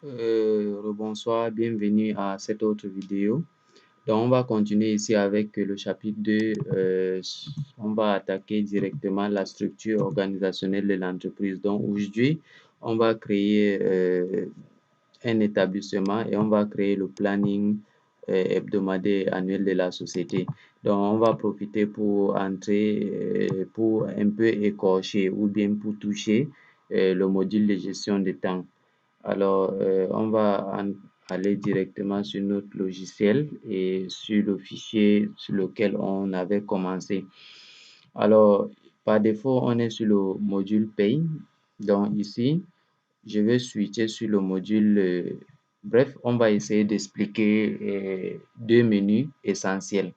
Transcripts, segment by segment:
Rebonsoir, bienvenue à cette autre vidéo. Donc, on va continuer ici avec le chapitre 2. On va attaquer directement la structure organisationnelle de l'entreprise. Donc, aujourd'hui, on va créer un établissement et on va créer le planning hebdomadaire annuel de la société. Donc, on va profiter pour entrer, pour un peu écorcher ou bien pour toucher le module de gestion de temps. Alors, on va aller directement sur notre logiciel et sur le fichier sur lequel on avait commencé. Alors, par défaut, on est sur le module Paye. Donc ici, je vais switcher sur le module. Bref, on va essayer d'expliquer deux menus essentiels.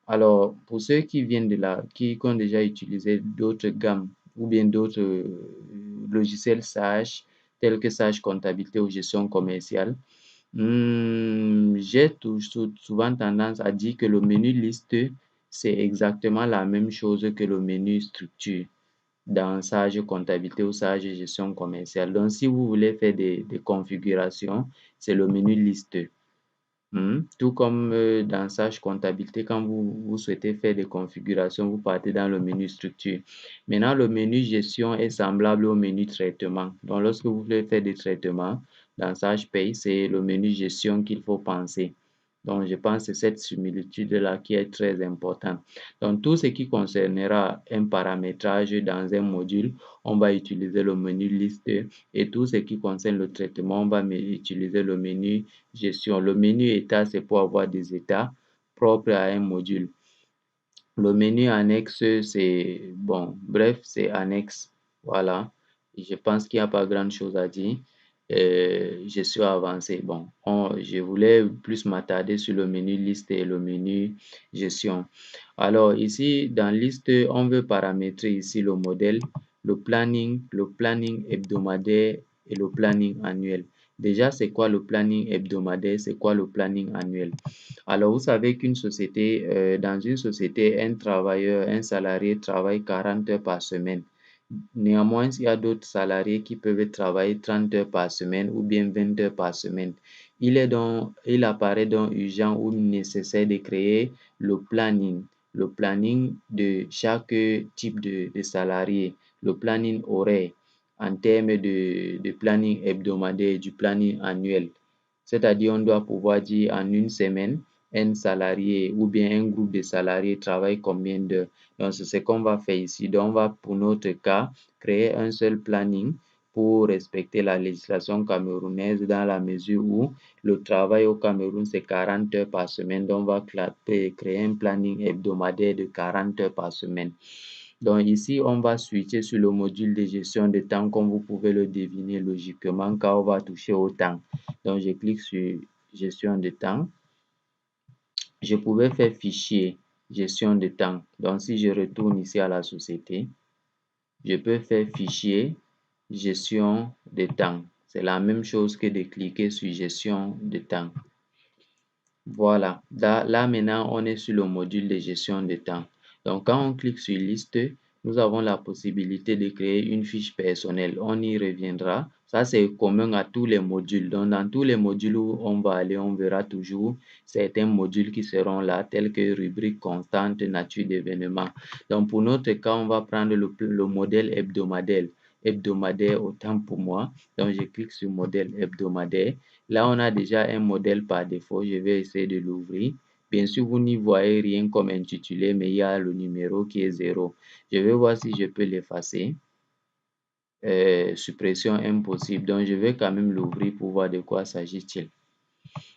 Alors, pour ceux qui viennent qui ont déjà utilisé d'autres gammes ou bien d'autres logiciels Sage, tels que Sage Comptabilité ou Gestion Commerciale, j'ai souvent tendance à dire que le menu liste, c'est exactement la même chose que le menu structure dans Sage Comptabilité ou Sage Gestion Commerciale. Donc, si vous voulez faire des configurations, c'est le menu liste. Tout comme dans Sage Comptabilité, quand vous souhaitez faire des configurations, vous partez dans le menu structure. Maintenant, le menu gestion est semblable au menu traitement. Donc, lorsque vous voulez faire des traitements dans Sage Paye, c'est le menu gestion qu'il faut penser. Donc, je pense que c'est cette similitude-là qui est très importante. Donc, tout ce qui concernera un paramétrage dans un module, on va utiliser le menu liste, et tout ce qui concerne le traitement, on va utiliser le menu gestion. Le menu état, c'est pour avoir des états propres à un module. Le menu annexe, c'est bon, bref, c'est annexe. Voilà. Je pense qu'il n'y a pas grand chose à dire. Gestion avancée. Bon, je voulais plus m'attarder sur le menu liste et le menu gestion. Alors, ici, dans liste, on veut paramétrer ici le modèle, le planning hebdomadaire et le planning annuel. Déjà, c'est quoi le planning hebdomadaire? C'est quoi le planning annuel? Alors, vous savez qu'une société, dans une société, un salarié travaille 40 heures par semaine. Néanmoins, il y a d'autres salariés qui peuvent travailler 30 heures par semaine ou bien 20 heures par semaine. Il apparaît donc urgent ou nécessaire de créer le planning de chaque type de salarié, le planning horaire en termes de planning hebdomadaire, du planning annuel. C'est-à-dire, on doit pouvoir dire en une semaine, un salarié ou bien un groupe de salariés travaille combien d'heures. Donc, c'est ce qu'on va faire ici. Donc, on va, pour notre cas, créer un seul planning pour respecter la législation camerounaise dans la mesure où le travail au Cameroun, c'est 40 heures par semaine. Donc, on va créer un planning hebdomadaire de 40 heures par semaine. Donc, ici, on va switcher sur le module de gestion de temps, comme vous pouvez le deviner logiquement, car on va toucher au temps. Donc, je clique sur gestion de temps. Je pouvais faire fichier gestion de temps. Donc, si je retourne ici à la société, je peux faire fichier gestion de temps. C'est la même chose que de cliquer sur gestion de temps. Voilà. Là, maintenant, on est sur le module de gestion de temps. Donc, quand on clique sur liste, nous avons la possibilité de créer une fiche personnelle. On y reviendra. Ça, c'est commun à tous les modules. Donc, dans tous les modules où on va aller, on verra toujours certains modules qui seront là, tels que rubrique constante, nature d'événement. Donc, pour notre cas, on va prendre le modèle hebdomadaire autant pour moi. Donc, je clique sur modèle hebdomadaire. Là, on a déjà un modèle par défaut. Je vais essayer de l'ouvrir. Bien sûr, vous n'y voyez rien comme intitulé, mais il y a le numéro qui est 0. Je vais voir si je peux l'effacer. Suppression impossible. Donc, je vais quand même l'ouvrir pour voir de quoi s'agit-il.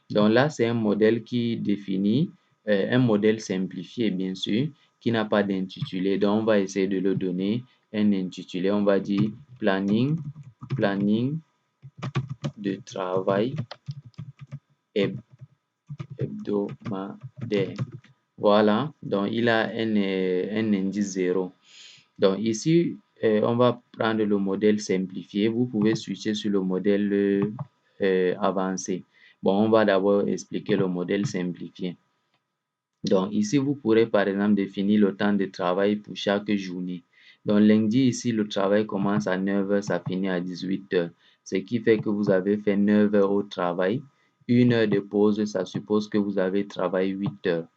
Donc là, c'est un modèle qui définit, un modèle simplifié, bien sûr, qui n'a pas d'intitulé. Donc, on va essayer de le donner un intitulé. On va dire planning de travail hebdomadaire. Voilà, donc il a un indice 0. Donc ici, on va prendre le modèle simplifié. Vous pouvez switcher sur le modèle avancé. Bon, on va d'abord expliquer le modèle simplifié. Donc ici, vous pourrez par exemple définir le temps de travail pour chaque journée. Donc lundi, ici, le travail commence à 9 h, ça finit à 18 h. ce qui fait que vous avez fait 9 heures au travail. 1 heure de pause, ça suppose que vous avez travaillé 8 heures.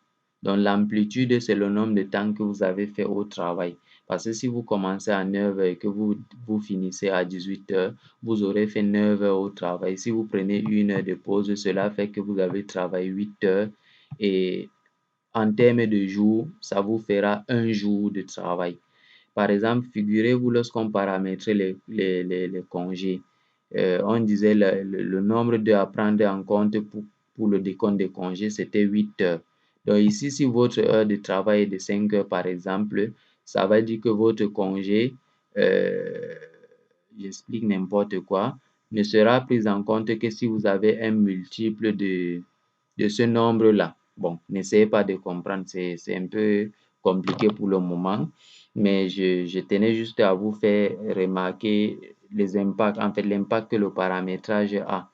Donc l'amplitude, c'est le nombre de temps que vous avez fait au travail. Parce que si vous commencez à 9 heures et que vous finissez à 18 heures, vous aurez fait 9 heures au travail. Si vous prenez 1 heure de pause, cela fait que vous avez travaillé 8 heures. Et en termes de jours, ça vous fera un jour de travail. Par exemple, figurez-vous lorsqu'on paramétrait les congés, on disait le nombre d'heures à prendre en compte pour le décompte des congés, c'était 8 heures. Donc ici, si votre heure de travail est de 5 heures, par exemple, ça va dire que votre congé, euh, j'explique n'importe quoi, ne sera pris en compte que si vous avez un multiple de ce nombre-là. Bon, n'essayez pas de comprendre, c'est un peu compliqué pour le moment, mais je tenais juste à vous faire remarquer les impacts, en fait, l'impact que le paramétrage a.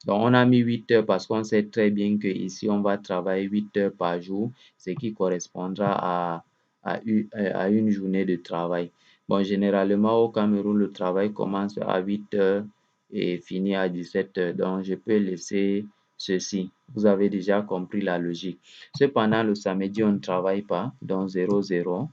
Donc, on a mis 8 heures parce qu'on sait très bien qu'ici, on va travailler 8 heures par jour, ce qui correspondra à une journée de travail. Bon, généralement, au Cameroun, le travail commence à 8 heures et finit à 17 heures. Donc, je peux laisser ceci. Vous avez déjà compris la logique. Cependant, le samedi, on ne travaille pas, donc 00.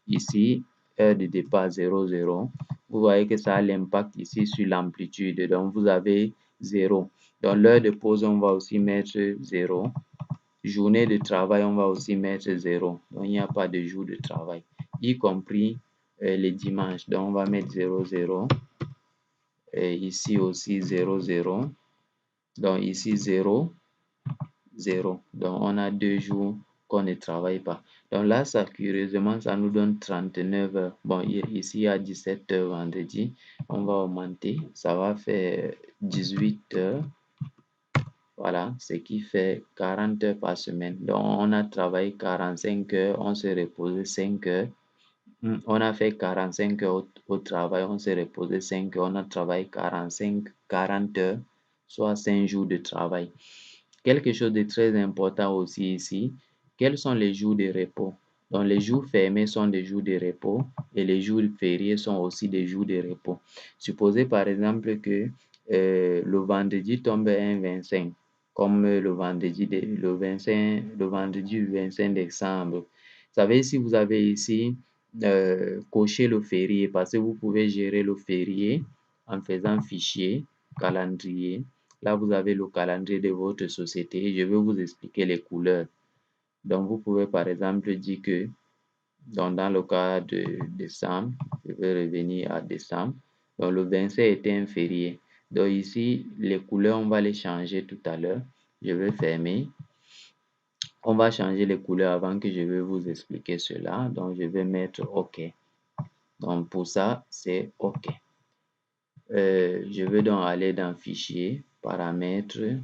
Ici, heure de départ 00. Vous voyez que ça a l'impact ici sur l'amplitude. Donc, vous avez 0. Dans l'heure de pause, on va aussi mettre 0. Journée de travail, on va aussi mettre 0. Donc, il n'y a pas de jour de travail, y compris les dimanches. Donc, on va mettre 0, 0. Et ici aussi 0, 0. Donc, ici 0, 0. Donc, on a 2 jours qu'on ne travaille pas. Donc là, ça, curieusement, ça nous donne 39 heures. Bon, ici, il y a 17 heures vendredi. On va augmenter. Ça va faire 18 heures. Voilà, ce qui fait 40 heures par semaine. Donc, on a travaillé 45 heures, on s'est reposé 5 heures. On a fait 45 heures au travail, on s'est reposé 5 heures. On a travaillé 40 heures, soit 5 jours de travail. Quelque chose de très important aussi ici, quels sont les jours de repos? Donc, les jours fermés sont des jours de repos et les jours fériés sont aussi des jours de repos. Supposez par exemple que le vendredi tombe un 25, comme le vendredi, le vendredi du 25 décembre. Vous savez, si vous avez ici coché le férié, parce que vous pouvez gérer le férié en faisant fichier, calendrier. Là, vous avez le calendrier de votre société. Je vais vous expliquer les couleurs. Donc, vous pouvez par exemple dire que dans le cas de décembre, je vais revenir à décembre. Donc, le 25 était un férié. Donc, ici, les couleurs, on va les changer tout à l'heure. Je vais fermer. On va changer les couleurs avant que je vais vous expliquer cela. Donc, je vais mettre OK. Donc, pour ça, c'est OK. Je vais donc aller dans Fichier, Paramètres,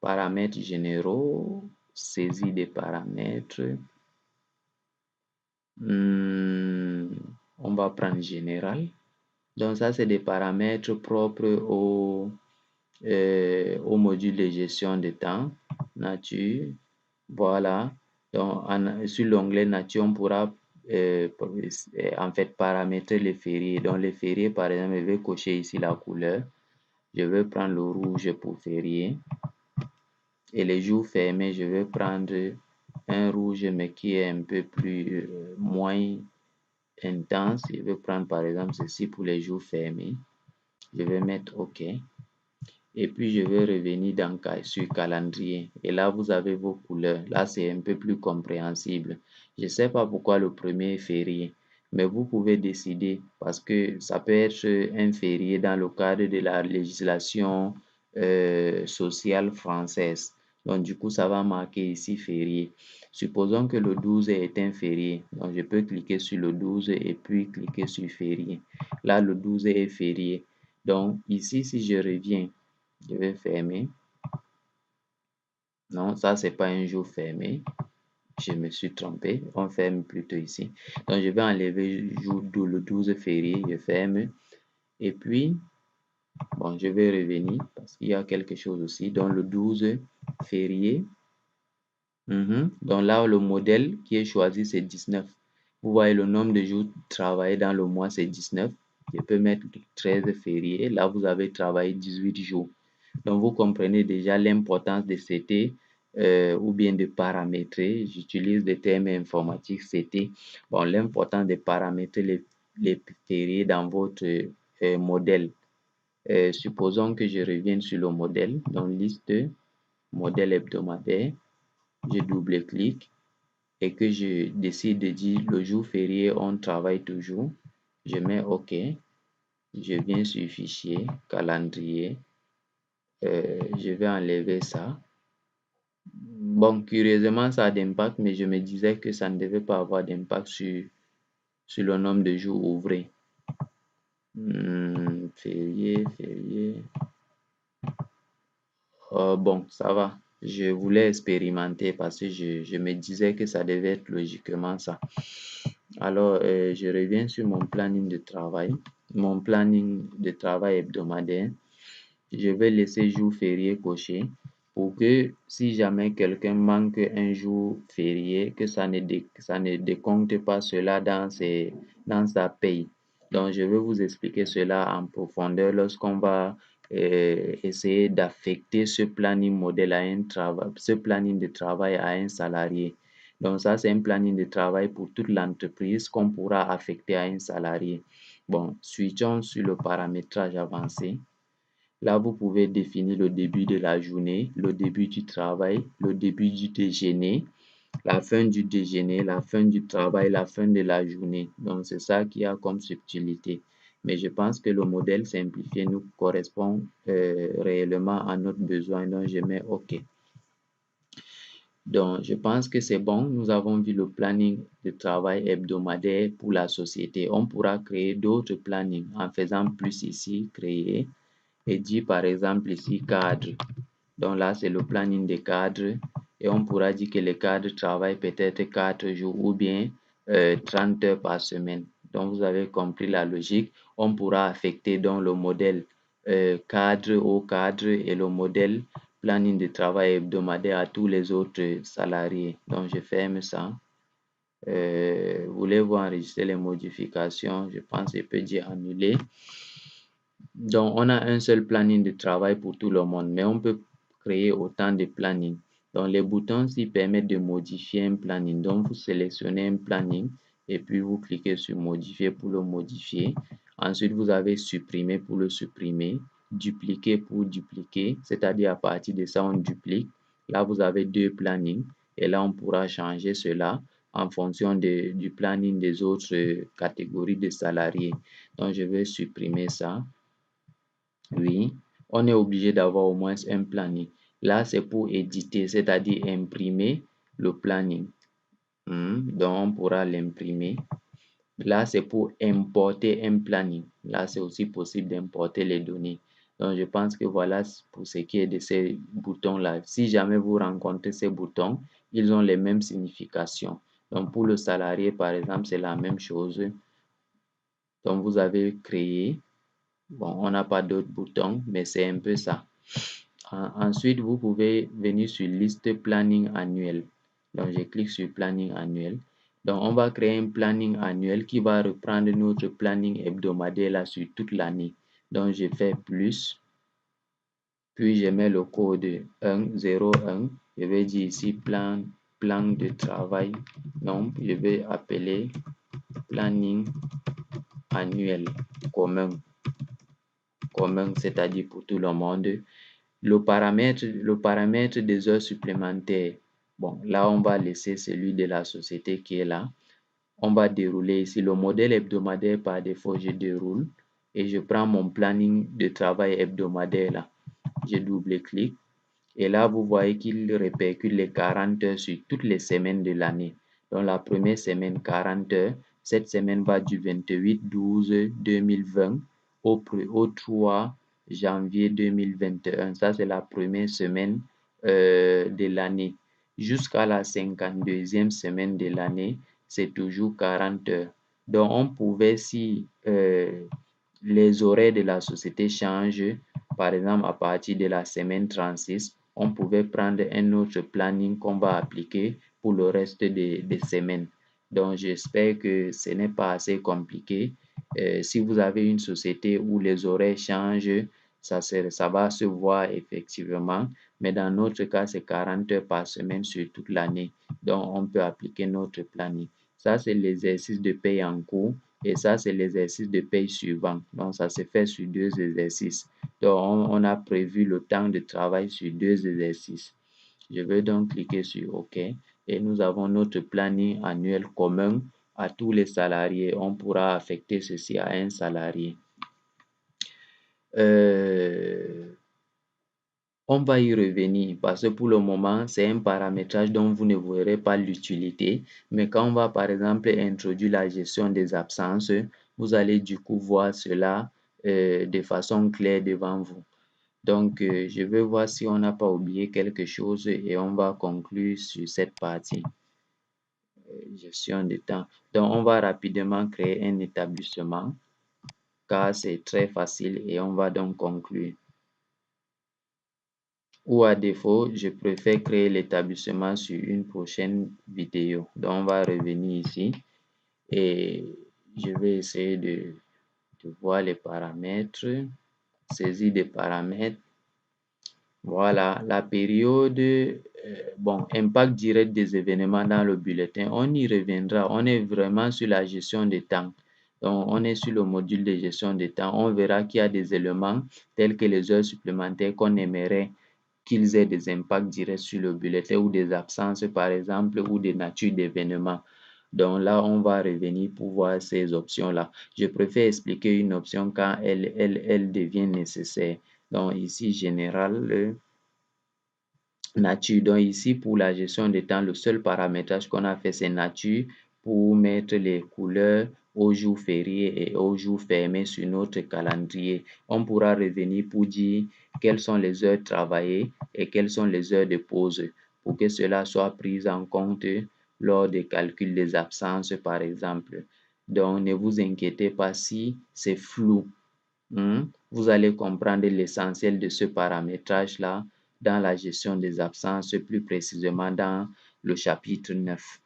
Paramètres généraux, saisie des paramètres. On va prendre Général. Donc, ça, c'est des paramètres propres au module de gestion de temps, nature. Voilà. Donc, sur l'onglet nature, on pourra en fait paramétrer les fériés. Donc, les fériés, par exemple, je vais cocher ici la couleur. Je vais prendre le rouge pour férié. Et les jours fermés, je vais prendre un rouge, mais qui est un peu plus moins intense. Je vais prendre par exemple ceci pour les jours fermés. Je vais mettre OK. Et puis, je vais revenir sur calendrier. Et là, vous avez vos couleurs. Là, c'est un peu plus compréhensible. Je ne sais pas pourquoi le premier est férié, mais vous pouvez décider parce que ça peut être un férié dans le cadre de la législation sociale française. Donc, du coup, ça va marquer ici férié. Supposons que le 12 est un férié. Donc, je peux cliquer sur le 12 et puis cliquer sur férié. Là, le 12 est férié. Donc, ici, si je reviens, je vais fermer. Non, ça, c'est pas un jour fermé. Je me suis trompé. On ferme plutôt ici. Donc, je vais enlever le 12 férié. Je ferme. Et puis, bon, je vais revenir parce qu'il y a quelque chose aussi. Donc, le 12 férié. Donc là, le modèle qui est choisi, c'est 19. Vous voyez, le nombre de jours travaillés dans le mois, c'est 19. Je peux mettre 13 fériés. Là, vous avez travaillé 18 jours. Donc, vous comprenez déjà l'importance de CT ou bien de paramétrer. J'utilise des termes informatiques CT. Bon, l'important de paramétrer les fériés dans votre modèle. Supposons que je revienne sur le modèle, donc liste, modèle hebdomadaire. Je double-clique et que je décide de dire le jour férié, on travaille toujours. Je mets OK. Je viens sur fichier, calendrier. Je vais enlever ça. Bon, curieusement, ça a d'impact, mais je me disais que ça ne devait pas avoir d'impact sur le nombre de jours ouvrés. Férié, férié. Bon, ça va. Je voulais expérimenter parce que je me disais que ça devait être logiquement ça. Alors, je reviens sur mon planning de travail. Mon planning de travail hebdomadaire. Je vais laisser jour férié coché pour que si jamais quelqu'un manque un jour férié, que ça ne décompte pas cela dans sa paye. Donc, je vais vous expliquer cela en profondeur lorsqu'on va essayer d'affecter ce planning modèle à un travail, ce planning de travail à un salarié. Donc, ça, c'est un planning de travail pour toute l'entreprise qu'on pourra affecter à un salarié. Bon, switchons sur le paramétrage avancé. Là, vous pouvez définir le début de la journée, le début du travail, le début du déjeuner, la fin du déjeuner, la fin du travail, la fin de la journée. Donc, c'est ça qu'il y a comme subtilité. Mais je pense que le modèle simplifié nous correspond réellement à notre besoin. Donc, je mets OK. Donc, je pense que c'est bon. Nous avons vu le planning de travail hebdomadaire pour la société. On pourra créer d'autres plannings en faisant plus ici, créer, et dire par exemple ici cadre. Donc là, c'est le planning des cadres et on pourra dire que les cadres travaillent peut-être 4 jours ou bien 30 heures par semaine. Donc vous avez compris la logique. On pourra affecter donc le modèle cadre au cadre et le modèle planning de travail hebdomadaire à tous les autres salariés. Donc je ferme ça. Voulez-vous enregistrer les modifications? Je pense que je peux dire annuler. Donc, on a un seul planning de travail pour tout le monde, mais on peut créer autant de plannings. Donc, les boutons ici permettent de modifier un planning. Donc, vous sélectionnez un planning et puis vous cliquez sur modifier pour le modifier. Ensuite, vous avez supprimer pour le supprimer, dupliquer pour dupliquer, c'est-à-dire à partir de ça, on duplique. Là, vous avez deux plannings et là, on pourra changer cela en fonction du planning des autres catégories de salariés. Donc, je vais supprimer ça. Oui, on est obligé d'avoir au moins un planning. Là, c'est pour éditer, c'est-à-dire imprimer le planning. Donc, on pourra l'imprimer. Là, c'est pour importer un planning. Là, c'est aussi possible d'importer les données. Donc, je pense que voilà pour ce qui est de ces boutons-là. Si jamais vous rencontrez ces boutons, ils ont les mêmes significations. Donc, pour le salarié, par exemple, c'est la même chose. Donc, vous avez créé. Bon, on n'a pas d'autres boutons, mais c'est un peu ça. Ensuite, vous pouvez venir sur liste planning annuel. Donc, je clique sur planning annuel. Donc, on va créer un planning annuel qui va reprendre notre planning hebdomadaire là sur toute l'année. Donc, je fais plus, puis je mets le code 101. Je vais dire ici plan de travail. Donc, je vais appeler planning annuel commun, c'est-à-dire pour tout le monde. Le paramètre des heures supplémentaires, bon, là, on va laisser celui de la société qui est là. On va dérouler ici le modèle hebdomadaire par défaut, je déroule et je prends mon planning de travail hebdomadaire là. Je double-clique et là, vous voyez qu'il répercute les 40 heures sur toutes les semaines de l'année. Donc, la première semaine, 40 heures. Cette semaine va du 28/12/2020 au 3 janvier 2021. Ça, c'est la première semaine de l'année. Jusqu'à la 52e semaine de l'année, c'est toujours 40 heures. Donc, on pouvait, si les horaires de la société changent, par exemple à partir de la semaine 36, on pouvait prendre un autre planning qu'on va appliquer pour le reste des semaines. Donc, j'espère que ce n'est pas assez compliqué Si vous avez une société où les horaires changent, ça va se voir effectivement, mais dans notre cas, c'est 40 heures par semaine sur toute l'année. Donc, on peut appliquer notre planning. Ça, c'est l'exercice de paye en cours et ça, c'est l'exercice de paye suivant. Donc, ça se fait sur 2 exercices. Donc, on a prévu le temps de travail sur 2 exercices. Je vais donc cliquer sur OK et nous avons notre planning annuel commun à tous les salariés. On pourra affecter ceci à un salarié. On va y revenir parce que pour le moment, c'est un paramétrage dont vous ne verrez pas l'utilité. Mais quand on va par exemple introduire la gestion des absences, vous allez du coup voir cela de façon claire devant vous. Donc, je vais voir si on n'a pas oublié quelque chose et on va conclure sur cette partie. Gestion de temps. Donc, on va rapidement créer un établissement car c'est très facile et on va donc conclure. Ou à défaut, je préfère créer l'établissement sur une prochaine vidéo. Donc, on va revenir ici et je vais essayer de voir les paramètres, saisir des paramètres. Voilà, la période, bon, impact direct des événements dans le bulletin, on y reviendra. On est vraiment sur la gestion des temps. Donc, on est sur le module de gestion des temps. On verra qu'il y a des éléments tels que les heures supplémentaires qu'on aimerait qu'ils aient des impacts directs sur le bulletin ou des absences, par exemple, ou des natures d'événements. Donc là, on va revenir pour voir ces options-là. Je préfère expliquer une option quand elle devient nécessaire. Donc ici, général, nature. Donc ici, pour la gestion des temps, le seul paramétrage qu'on a fait, c'est nature pour mettre les couleurs aux jours fériés et aux jours fermés sur notre calendrier. On pourra revenir pour dire quelles sont les heures travaillées et quelles sont les heures de pause pour que cela soit pris en compte lors des calculs des absences, par exemple. Donc, ne vous inquiétez pas si c'est flou. Vous allez comprendre l'essentiel de ce paramétrage-là dans la gestion des absences, plus précisément dans le chapitre 9.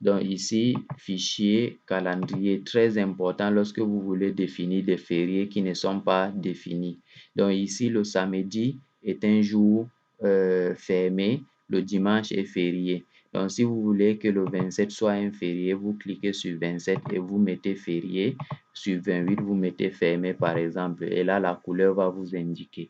Donc ici, fichier calendrier, très important lorsque vous voulez définir des fériés qui ne sont pas définis. Donc ici, le samedi est un jour fermé, le dimanche est férié. Donc si vous voulez que le 27 soit un férié, vous cliquez sur 27 et vous mettez férié. Sur 28, vous mettez fermé par exemple. Et là, la couleur va vous indiquer.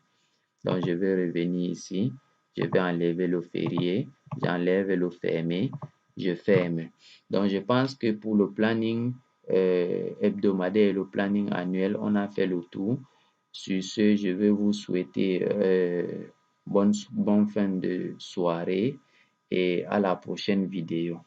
Donc je vais revenir ici. Je vais enlever le férié. J'enlève le fermé. Je ferme. Donc je pense que pour le planning hebdomadaire et le planning annuel, on a fait le tour. Sur ce, je vais vous souhaiter bonne fin de soirée et à la prochaine vidéo.